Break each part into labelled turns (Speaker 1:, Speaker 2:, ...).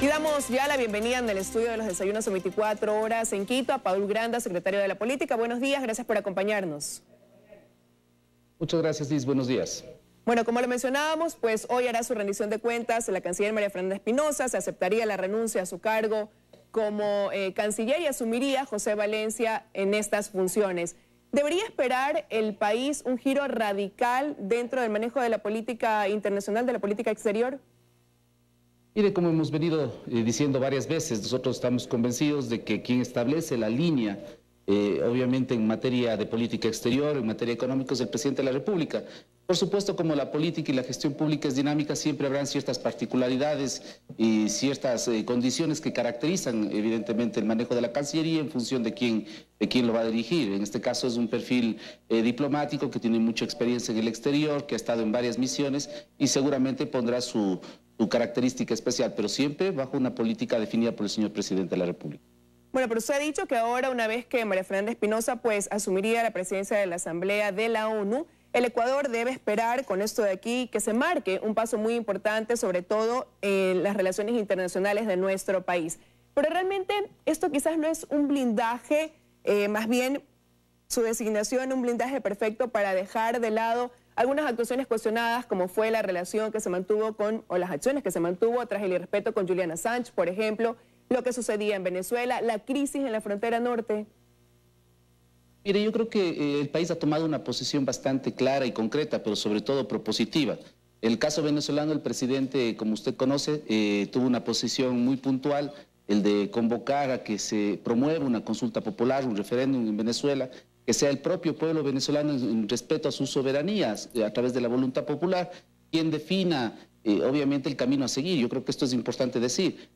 Speaker 1: Y damos ya la bienvenida en el estudio de los desayunos en 24 horas en Quito a Paul Granda, secretario de la Política. Buenos días, gracias por acompañarnos.
Speaker 2: Muchas gracias, Liz. Buenos días.
Speaker 1: Bueno, como lo mencionábamos, pues hoy hará su rendición de cuentas la canciller María Fernanda Espinosa, se aceptaría la renuncia a su cargo como canciller y asumiría José Valencia en estas funciones. ¿Debería esperar el país un giro radical dentro del manejo de la política internacional, de la política exterior?
Speaker 2: Mire, como hemos venido diciendo varias veces, nosotros estamos convencidos de que quien establece la línea, obviamente en materia de política exterior, en materia económica, es el presidente de la República. Por supuesto, como la política y la gestión pública es dinámica, siempre habrán ciertas particularidades y ciertas condiciones que caracterizan evidentemente el manejo de la Cancillería en función de quién lo va a dirigir. En este caso es un perfil diplomático que tiene mucha experiencia en el exterior, que ha estado en varias misiones y seguramente pondrá su característica especial, pero siempre bajo una política definida por el señor presidente de la República.
Speaker 1: Bueno, pero usted ha dicho que ahora, una vez que María Fernanda Espinosa pues asumiría la presidencia de la Asamblea de la ONU, el Ecuador debe esperar con esto de aquí que se marque un paso muy importante, sobre todo en las relaciones internacionales de nuestro país. Pero realmente esto quizás no es un blindaje, más bien su designación un blindaje perfecto para dejar de lado algunas actuaciones cuestionadas, como fue la relación que se mantuvo o las acciones que se mantuvo tras el irrespeto con Julian Assange, por ejemplo, lo que sucedía en Venezuela, la crisis en la frontera norte.
Speaker 2: Mire, yo creo que el país ha tomado una posición bastante clara y concreta, pero sobre todo propositiva. El caso venezolano, el presidente, como usted conoce, tuvo una posición muy puntual, el de convocar a que se promueva una consulta popular, un referéndum en Venezuela, que sea el propio pueblo venezolano en respeto a sus soberanías, a través de la voluntad popular, quien defina obviamente el camino a seguir. Yo creo que esto es importante decir.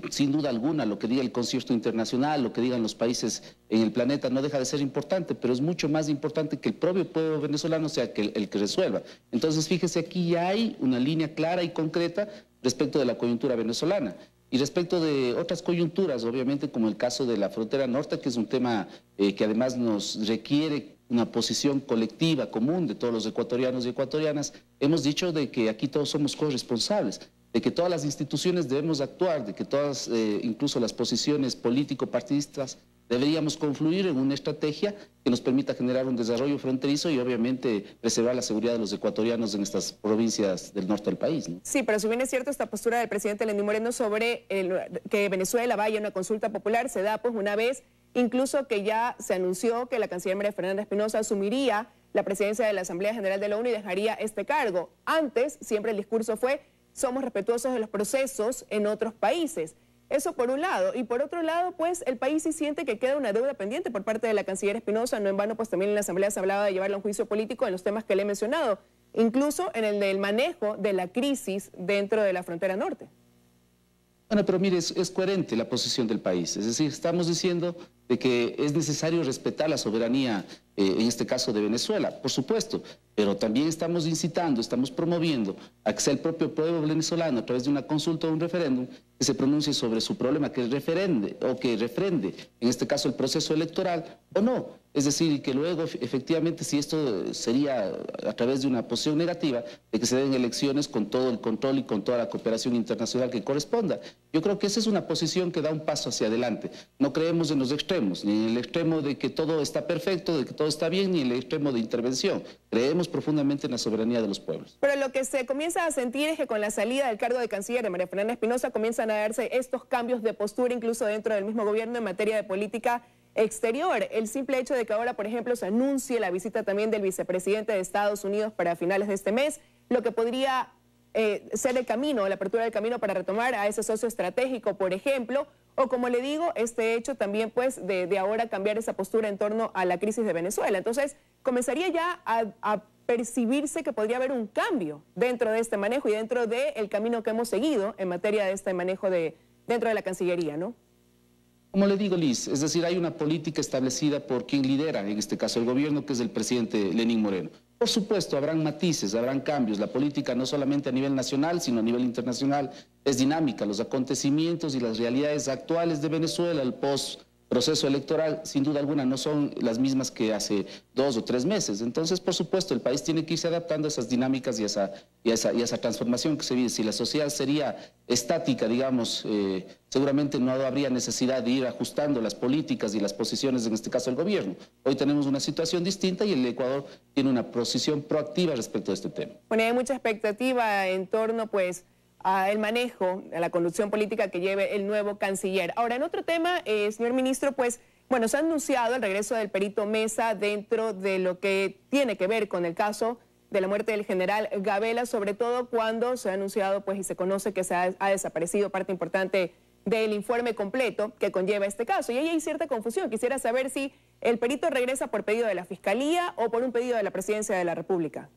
Speaker 2: Sin duda alguna, lo que diga el concierto internacional, lo que digan los países en el planeta no deja de ser importante, pero es mucho más importante que el propio pueblo venezolano sea el que resuelva. Entonces, fíjese, aquí ya hay una línea clara y concreta respecto de la coyuntura venezolana. Y respecto de otras coyunturas, obviamente como el caso de la frontera norte, que es un tema que además nos requiere una posición colectiva, común de todos los ecuatorianos y ecuatorianas, hemos dicho de que aquí todos somos corresponsables, de que todas las instituciones debemos actuar, de que todas, incluso las posiciones político-partidistas, deberíamos confluir en una estrategia que nos permita generar un desarrollo fronterizo y obviamente preservar la seguridad de los ecuatorianos en estas provincias del norte del país, ¿no?
Speaker 1: Sí, pero si bien es cierto esta postura del presidente Lenín Moreno sobre que Venezuela vaya a una consulta popular, se da pues una vez incluso que ya se anunció que la canciller María Fernanda Espinosa asumiría la presidencia de la Asamblea General de la ONU y dejaría este cargo. Antes siempre el discurso fue: somos respetuosos de los procesos en otros países. Eso por un lado. Y por otro lado, pues el país sí siente que queda una deuda pendiente por parte de la canciller Espinosa. No en vano, pues también en la Asamblea se hablaba de llevarla a un juicio político en los temas que le he mencionado, incluso en el del manejo de la crisis dentro de la frontera norte.
Speaker 2: Bueno, pero mire, es coherente la posición del país. Es decir, estamos diciendo de que es necesario respetar la soberanía, en este caso de Venezuela, por supuesto, pero también estamos incitando, estamos promoviendo a que sea el propio pueblo venezolano, a través de una consulta o un referéndum, que se pronuncie sobre su problema, que refrende, en este caso, el proceso electoral o no. Es decir, que luego, efectivamente, si esto sería a través de una posición negativa, de que se den elecciones con todo el control y con toda la cooperación internacional que corresponda. Yo creo que esa es una posición que da un paso hacia adelante. No creemos en los extremos, ni en el extremo de que todo está perfecto, de que todo está bien, ni en el extremo de intervención. Creemos profundamente en la soberanía de los pueblos.
Speaker 1: Pero lo que se comienza a sentir es que con la salida del cargo de canciller de María Fernanda Espinosa comienzan a darse estos cambios de postura, incluso dentro del mismo gobierno en materia de política exterior. El simple hecho de que ahora, por ejemplo, se anuncie la visita también del vicepresidente de Estados Unidos para finales de este mes, lo que podría ser el camino, la apertura del camino para retomar a ese socio estratégico, por ejemplo, o como le digo, este hecho también pues de ahora cambiar esa postura en torno a la crisis de Venezuela. Entonces, comenzaría ya a percibirse que podría haber un cambio dentro de este manejo y dentro del camino que hemos seguido en materia de este manejo dentro de la Cancillería, ¿no?
Speaker 2: Como le digo, Liz, es decir, hay una política establecida por quien lidera, en este caso el gobierno, que es el presidente Lenín Moreno. Por supuesto, habrán matices, habrán cambios. La política no solamente a nivel nacional, sino a nivel internacional es dinámica. Los acontecimientos y las realidades actuales de Venezuela, el post proceso electoral, sin duda alguna, no son las mismas que hace 2 o 3 meses. Entonces, por supuesto, el país tiene que irse adaptando a esas dinámicas y a esa transformación que se vive. Si la sociedad sería estática, digamos, seguramente no habría necesidad de ir ajustando las políticas y las posiciones, en este caso el gobierno. Hoy tenemos una situación distinta y el Ecuador tiene una posición proactiva respecto a este tema.
Speaker 1: Bueno, hay mucha expectativa en torno, pues, al manejo, a la conducción política que lleve el nuevo canciller. Ahora, en otro tema, señor ministro, pues, bueno, se ha anunciado el regreso del perito Mesa dentro de lo que tiene que ver con el caso de la muerte del general Gabela, sobre todo cuando se ha anunciado, pues, y se conoce que ha desaparecido parte importante del informe completo que conlleva este caso. Y ahí hay cierta confusión. Quisiera saber si el perito regresa por pedido de la Fiscalía o por un pedido de la Presidencia de la República.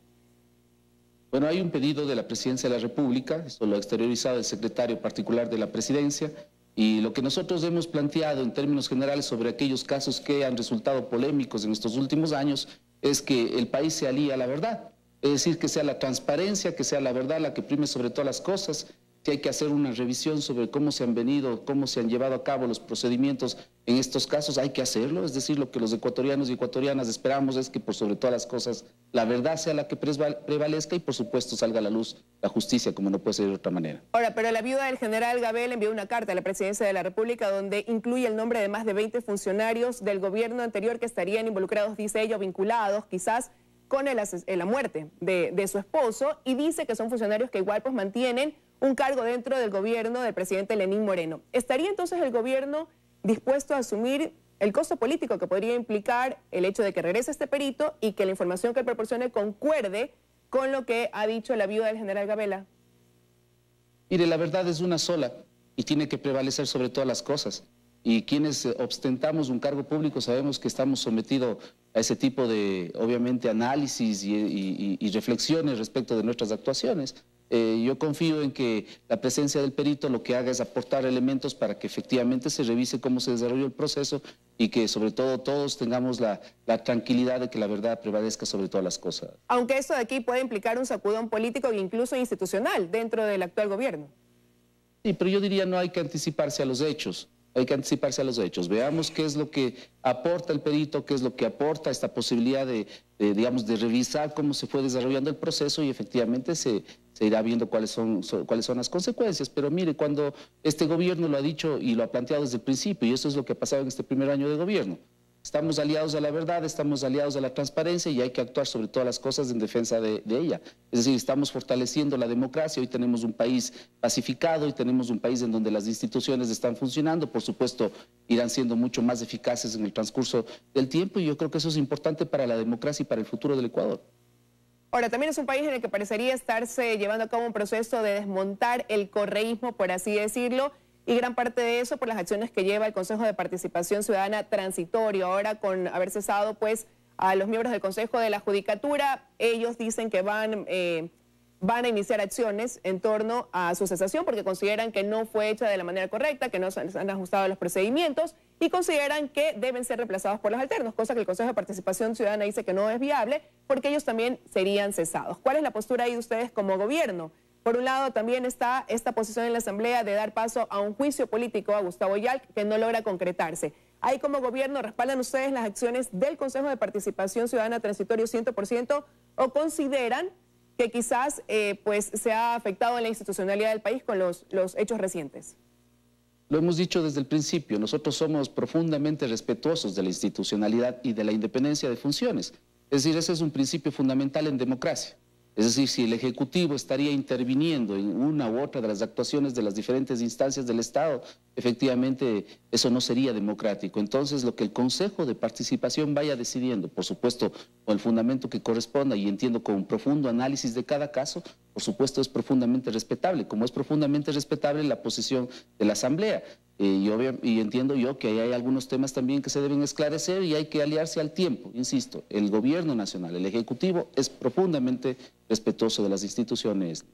Speaker 2: Bueno, hay un pedido de la Presidencia de la República, esto lo ha exteriorizado el secretario particular de la Presidencia, y lo que nosotros hemos planteado en términos generales sobre aquellos casos que han resultado polémicos en estos últimos años es que el país se alíe a la verdad, es decir, que sea la transparencia, que sea la verdad la que prime sobre todas las cosas. Si hay que hacer una revisión sobre cómo se han llevado a cabo los procedimientos en estos casos, hay que hacerlo. Es decir, lo que los ecuatorianos y ecuatorianas esperamos es que por sobre todas las cosas la verdad sea la que prevalezca y por supuesto salga a la luz la justicia, como no puede ser de otra manera.
Speaker 1: Ahora, pero la viuda del general Gabela envió una carta a la Presidencia de la República donde incluye el nombre de más de 20 funcionarios del gobierno anterior que estarían involucrados, dice ella, vinculados quizás con la muerte de su esposo, y dice que son funcionarios que igual pues mantienen un cargo dentro del gobierno del presidente Lenín Moreno. ¿Estaría entonces el gobierno dispuesto a asumir el costo político que podría implicar el hecho de que regrese este perito y que la información que él proporcione concuerde con lo que ha dicho la viuda del general Gabela?
Speaker 2: Mire, la verdad es una sola y tiene que prevalecer sobre todas las cosas. Y quienes ostentamos un cargo público sabemos que estamos sometidos a ese tipo de, obviamente, análisis y reflexiones respecto de nuestras actuaciones. Yo confío en que la presencia del perito lo que haga es aportar elementos para que efectivamente se revise cómo se desarrolló el proceso y que sobre todo todos tengamos la tranquilidad de que la verdad prevalezca sobre todas las cosas.
Speaker 1: Aunque esto de aquí puede implicar un sacudón político e incluso institucional dentro del actual gobierno.
Speaker 2: Sí, pero yo diría no hay que anticiparse a los hechos. Hay que anticiparse a los hechos. Veamos qué es lo que aporta el perito, qué es lo que aporta esta posibilidad de revisar cómo se fue desarrollando el proceso y efectivamente se irá viendo cuáles son las consecuencias. Pero mire, cuando este gobierno lo ha dicho y lo ha planteado desde el principio, y eso es lo que ha pasado en este primer año de gobierno, estamos aliados a la verdad, estamos aliados a la transparencia y hay que actuar sobre todas las cosas en defensa de ella. Es decir, estamos fortaleciendo la democracia, hoy tenemos un país pacificado, hoy tenemos un país en donde las instituciones están funcionando, por supuesto irán siendo mucho más eficaces en el transcurso del tiempo y yo creo que eso es importante para la democracia y para el futuro del Ecuador.
Speaker 1: Ahora, también es un país en el que parecería estarse llevando a cabo un proceso de desmontar el correísmo, por así decirlo, y gran parte de eso por las acciones que lleva el Consejo de Participación Ciudadana Transitorio. Ahora, con haber cesado pues a los miembros del Consejo de la Judicatura, ellos dicen que van a iniciar acciones en torno a su cesación porque consideran que no fue hecha de la manera correcta, que no se han ajustado los procedimientos y consideran que deben ser reemplazados por los alternos, cosa que el Consejo de Participación Ciudadana dice que no es viable porque ellos también serían cesados. ¿Cuál es la postura ahí de ustedes como gobierno? Por un lado, también está esta posición en la Asamblea de dar paso a un juicio político a Gustavo Yalc que no logra concretarse. Ahí como gobierno, ¿respaldan ustedes las acciones del Consejo de Participación Ciudadana Transitorio 100% o consideran que quizás pues se ha afectado en la institucionalidad del país con los hechos recientes?
Speaker 2: Lo hemos dicho desde el principio, nosotros somos profundamente respetuosos de la institucionalidad y de la independencia de funciones. Es decir, ese es un principio fundamental en democracia. Es decir, si el Ejecutivo estaría interviniendo en una u otra de las actuaciones de las diferentes instancias del Estado, efectivamente eso no sería democrático. Entonces, lo que el Consejo de Participación vaya decidiendo, por supuesto, con el fundamento que corresponda y entiendo con un profundo análisis de cada caso, por supuesto es profundamente respetable, como es profundamente respetable la posición de la Asamblea. Y entiendo yo que hay algunos temas también que se deben esclarecer y hay que aliarse al tiempo. Insisto, el Gobierno Nacional, el Ejecutivo, es profundamente respetuoso de las instituciones.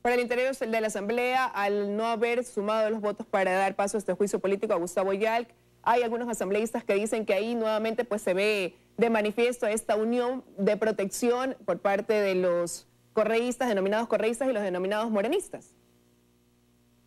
Speaker 1: Para el interior de la Asamblea, al no haber sumado los votos para dar paso a este juicio político a Gustavo Yalc, hay algunos asambleístas que dicen que ahí nuevamente pues se ve de manifiesto esta unión de protección por parte de los correístas, denominados correístas y los denominados morenistas.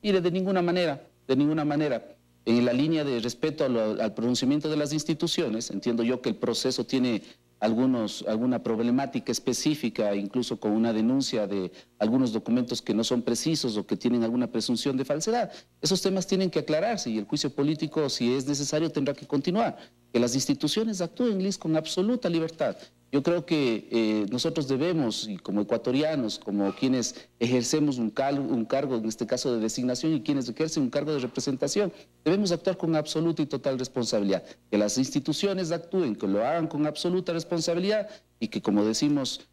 Speaker 2: Mire, de ninguna manera. De ninguna manera. En la línea de respeto al pronunciamiento de las instituciones, entiendo yo que el proceso tiene alguna problemática específica, incluso con una denuncia de algunos documentos que no son precisos o que tienen alguna presunción de falsedad. Esos temas tienen que aclararse y el juicio político, si es necesario, tendrá que continuar. Que las instituciones actúen, Liz, con absoluta libertad. Yo creo que nosotros debemos, y como ecuatorianos, como quienes ejercemos un cargo, en este caso de designación, y quienes ejercen un cargo de representación, debemos actuar con absoluta y total responsabilidad. Que las instituciones actúen, que lo hagan con absoluta responsabilidad y que, como decimos,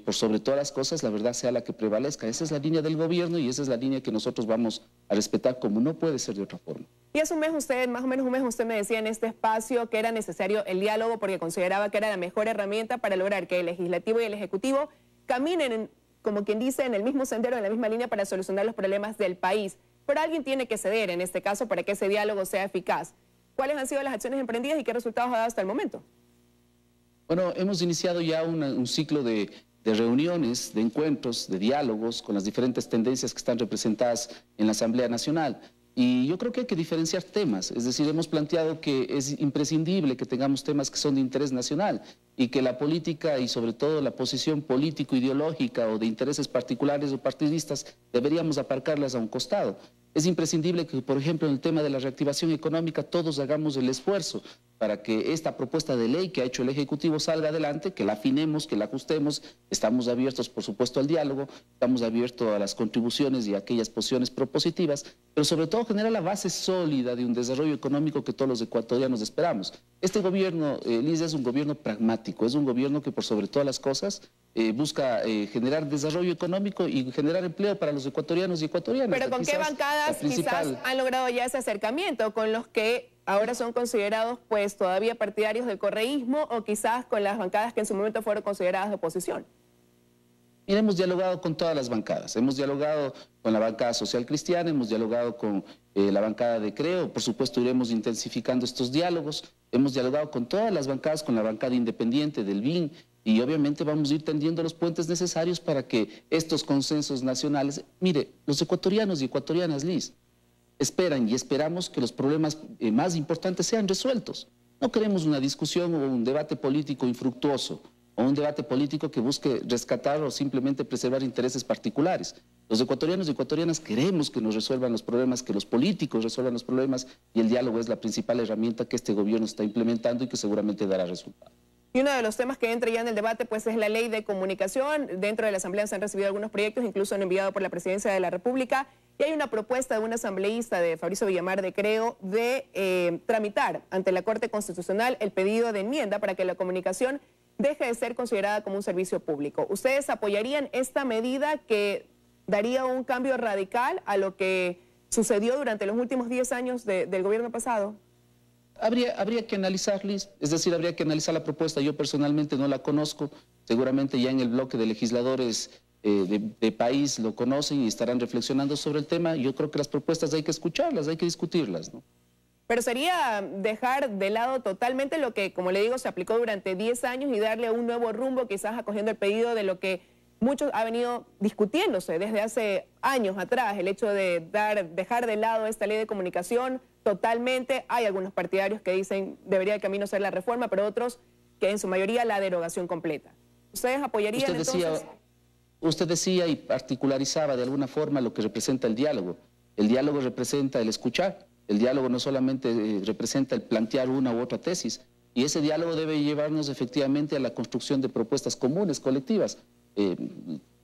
Speaker 2: por sobre todas las cosas, la verdad sea la que prevalezca. Esa es la línea del gobierno y esa es la línea que nosotros vamos a respetar, como no puede ser de otra forma.
Speaker 1: Y hace un mes usted, más o menos un mes, usted me decía en este espacio que era necesario el diálogo porque consideraba que era la mejor herramienta para lograr que el legislativo y el ejecutivo caminen, como quien dice, en el mismo sendero, en la misma línea para solucionar los problemas del país. Pero alguien tiene que ceder en este caso para que ese diálogo sea eficaz. ¿Cuáles han sido las acciones emprendidas y qué resultados ha dado hasta el momento?
Speaker 2: Bueno, hemos iniciado ya un ciclo de reuniones, de encuentros, de diálogos con las diferentes tendencias que están representadas en la Asamblea Nacional. Y yo creo que hay que diferenciar temas, es decir, hemos planteado que es imprescindible que tengamos temas que son de interés nacional y que la política y sobre todo la posición político-ideológica o de intereses particulares o partidistas deberíamos aparcarlas a un costado. Es imprescindible que, por ejemplo, en el tema de la reactivación económica todos hagamos el esfuerzo para que esta propuesta de ley que ha hecho el Ejecutivo salga adelante, que la afinemos, que la ajustemos. Estamos abiertos, por supuesto, al diálogo, estamos abiertos a las contribuciones y a aquellas posiciones propositivas, pero sobre todo generar la base sólida de un desarrollo económico que todos los ecuatorianos esperamos. Este gobierno, Liz, es un gobierno pragmático, es un gobierno que por sobre todas las cosas busca generar desarrollo económico y generar empleo para los ecuatorianos y ecuatorianas.
Speaker 1: Pero ¿con qué bancadas quizás han logrado ya ese acercamiento? ¿Con los que ahora son considerados pues todavía partidarios del correísmo o quizás con las bancadas que en su momento fueron consideradas de oposición?
Speaker 2: Mira, hemos dialogado con todas las bancadas, hemos dialogado con la bancada social cristiana, hemos dialogado con la bancada de Creo, por supuesto iremos intensificando estos diálogos, hemos dialogado con todas las bancadas, con la bancada independiente del BIN, y obviamente vamos a ir tendiendo los puentes necesarios para que estos consensos nacionales, mire, los ecuatorianos y ecuatorianas, Liz, esperan y esperamos que los problemas más importantes sean resueltos. No queremos una discusión o un debate político infructuoso o un debate político que busque rescatar o simplemente preservar intereses particulares. Los ecuatorianos y ecuatorianas queremos que nos resuelvan los problemas, que los políticos resuelvan los problemas y el diálogo es la principal herramienta que este gobierno está implementando y que seguramente dará resultados.
Speaker 1: Y uno de los temas que entra ya en el debate pues es la ley de comunicación. Dentro de la Asamblea se han recibido algunos proyectos, incluso han enviado por la Presidencia de la República. Y hay una propuesta de un asambleísta, de Fabricio Villamar de Creo, de tramitar ante la Corte Constitucional el pedido de enmienda para que la comunicación deje de ser considerada como un servicio público. ¿Ustedes apoyarían esta medida que daría un cambio radical a lo que sucedió durante los últimos 10 años del gobierno pasado?
Speaker 2: Habría que analizar, Liz, es decir, habría que analizar la propuesta. Yo personalmente no la conozco, seguramente ya en el bloque de legisladores de país lo conocen y estarán reflexionando sobre el tema. Yo creo que las propuestas hay que escucharlas, hay que discutirlas, ¿no?
Speaker 1: Pero sería dejar de lado totalmente lo que, como le digo, se aplicó durante 10 años y darle un nuevo rumbo, quizás acogiendo el pedido de lo que muchos ha venido discutiéndose desde hace años atrás, el hecho de dejar de lado esta ley de comunicación totalmente. Hay algunos partidarios que dicen debería el camino ser la reforma, pero otros que en su mayoría la derogación completa. ¿Ustedes apoyarían entonces?
Speaker 2: Usted decía y particularizaba de alguna forma lo que representa el diálogo. El diálogo representa el escuchar. El diálogo no solamente representa el plantear una u otra tesis, y ese diálogo debe llevarnos efectivamente a la construcción de propuestas comunes, colectivas.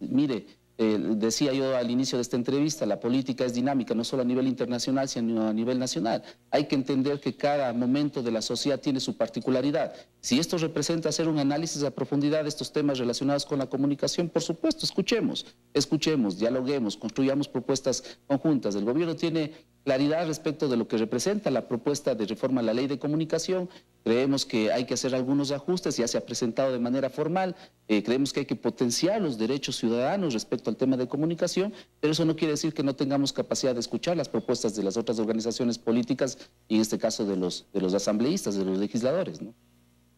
Speaker 2: Mire, decía yo al inicio de esta entrevista, la política es dinámica, no solo a nivel internacional, sino a nivel nacional. Hay que entender que cada momento de la sociedad tiene su particularidad. Si esto representa hacer un análisis a profundidad de estos temas relacionados con la comunicación, por supuesto, escuchemos, dialoguemos, construyamos propuestas conjuntas. El gobierno tiene claridad respecto de lo que representa la propuesta de reforma a la ley de comunicación. Creemos que hay que hacer algunos ajustes, ya se ha presentado de manera formal. Creemos que hay que potenciar los derechos ciudadanos respecto al tema de comunicación, pero eso no quiere decir que no tengamos capacidad de escuchar las propuestas de las otras organizaciones políticas y en este caso de los asambleístas, de los legisladores, ¿no?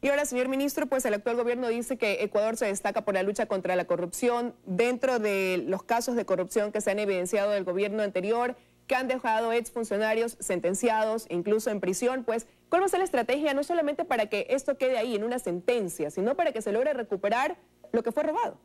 Speaker 1: Y ahora, señor ministro, pues el actual gobierno dice que Ecuador se destaca por la lucha contra la corrupción. Dentro de los casos de corrupción que se han evidenciado del gobierno anterior, que han dejado exfuncionarios sentenciados, incluso en prisión, pues, ¿cuál va a ser la estrategia no solamente para que esto quede ahí en una sentencia, sino para que se logre recuperar lo que fue robado?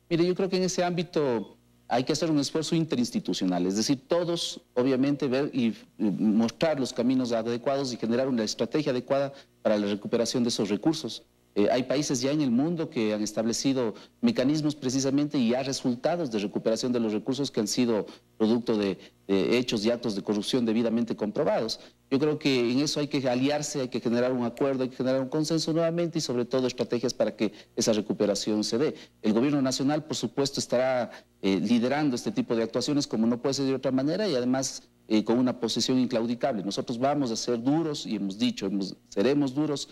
Speaker 2: Mire, yo creo que en ese ámbito hay que hacer un esfuerzo interinstitucional, es decir, todos obviamente ver y mostrar los caminos adecuados y generar una estrategia adecuada para la recuperación de esos recursos. Hay países ya en el mundo que han establecido mecanismos precisamente y ya resultados de recuperación de los recursos que han sido producto de hechos y actos de corrupción debidamente comprobados. Yo creo que en eso hay que aliarse, hay que generar un acuerdo, hay que generar un consenso nuevamente y sobre todo estrategias para que esa recuperación se dé. El gobierno nacional, por supuesto, estará liderando este tipo de actuaciones como no puede ser de otra manera y además con una posición inclaudicable. Nosotros vamos a ser duros y hemos dicho, seremos duros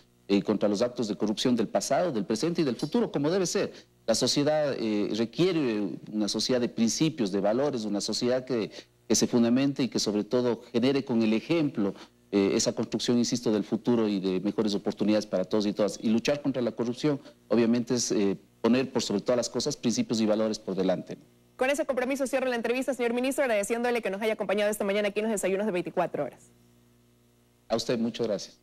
Speaker 2: contra los actos de corrupción del pasado, del presente y del futuro, como debe ser. La sociedad requiere una sociedad de principios, de valores, una sociedad que se fundamente y que sobre todo genere con el ejemplo esa construcción, insisto, del futuro y de mejores oportunidades para todos y todas. Y luchar contra la corrupción, obviamente, es poner por sobre todas las cosas principios y valores por delante.
Speaker 1: Con ese compromiso cierro la entrevista, señor ministro, agradeciéndole que nos haya acompañado esta mañana aquí en los desayunos de 24 horas.
Speaker 2: A usted, muchas gracias.